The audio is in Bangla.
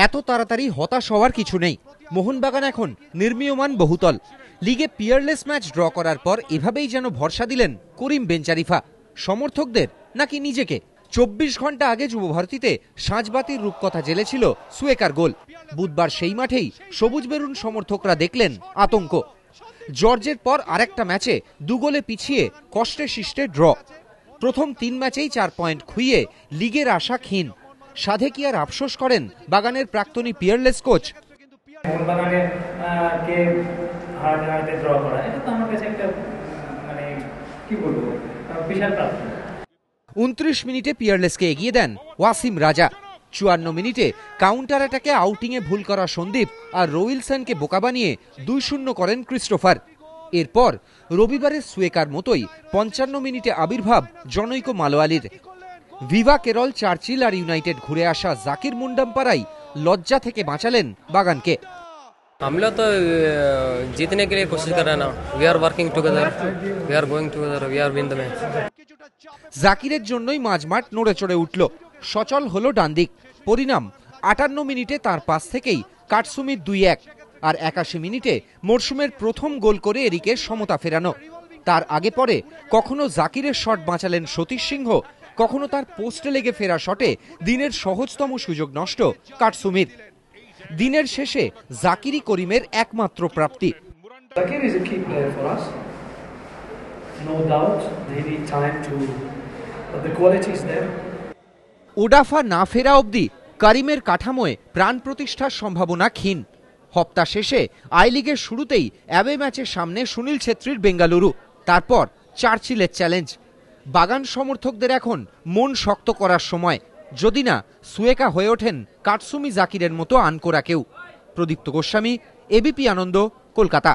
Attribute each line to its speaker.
Speaker 1: এত তাড়াতাড়ি হতাশ হওয়ার কিছু নেই। মোহনবাগান এখন নির্মীয়মান বহুতল। লিগে পিয়ারলেস ম্যাচ ড্র করার পর এভাবেই যেন ভরসা দিলেন করিম বেঞ্চারিফা। সমর্থকদের নাকি নিজেকে? 24 ঘন্টা আগে যুবভারতীতে সাঁঝবাতির রূপকথা জেলেছিল সুয়েকার গোল। বুধবার সেই মাঠেই সবুজ বেরুন সমর্থকরা দেখলেন আতঙ্ক। জর্জের পর আরেকটা ম্যাচে 2 গোলে পিছিয়ে কষ্টে শিষ্টে ড্র। প্রথম 3 ম্যাচেই 4 পয়েন্ট খুইয়ে লিগের আশা ক্ষীণ। সাধে কি আর আফসোস করেন বাগানের প্রাক্তনী পিয়ারলেস কোচ?
Speaker 2: মোহনবাগানের কে হারতে ড্র করা, এটা তো আমার কাছে একটা মানে কি বলবো, বিশাল প্রাপ্তি।
Speaker 1: 29 মিনিটে পিয়ারলেসকে এগিয়ে দেন ওয়াসিম রাজা। 54 মিনিটে কাউন্টার অ্যাটাকে আউটিংয়ে ভুল করা সন্দীপ আর রোইলসনকে বোকা বানিয়ে 2-0 করেন ক্রিস্টোফার। এরপর রবিবারের সুয়েকার মতোই 55 মিনিটে আবির্ভাব জনৈক মালোয়ালির। ভিভা কেরল, চার্চিল আর ইউনাইটেড ঘুরে আসা জাকির মুন্ডামপাড়াই লজ্জা থেকে বাঁচালেন বাগানকে।
Speaker 3: हम लोग तो जीतने के लिए कोशिश कर रहे हैं ना। We are working together, we are going together, we are win the match.
Speaker 1: জাকিরের জন্যই মাঝমাঠ নড়ে চড়ে উঠল। সচল হলো ডান দিক। পরিণাম 58 মিনিটে তার পাস থেকেই কাটসুমির 2-1 আর 81 মিনিটে মরশুমের প্রথম গোল করে এরিকে সমতা ফেরানো। তার আগে পরে কখনো জাকিরের শট বাঁচালেন সতীশ সিংহ, কখনো তার পোস্টে লেগে ফেরা শটে দিনের সহজতম সুযোগ নষ্ট কাটসুমির। দিনের শেষে জাকিরই করিমের একমাত্র প্রাপ্তি। ওডাফা না ফেরা অবধি করিমের কাঠামোয় প্রাণ প্রতিষ্ঠার সম্ভাবনা ক্ষীণ। হপ্তা শেষে আই লিগের শুরুতেই অ্যাওয়ে ম্যাচের সামনে সুনীল ছেত্রীর বেঙ্গালুরু, তারপর চার্চিলের চ্যালেঞ্জ। বাগান সমর্থকদের এখন মন শক্ত করার সময়, যদি না সুয়েকা হয়ে ওঠেন কাটসুমি জাকিরের মতো আনকোরা কেউ। প্রদীপ্ত গোস্বামী, এবিপি আনন্দ, কলকাতা।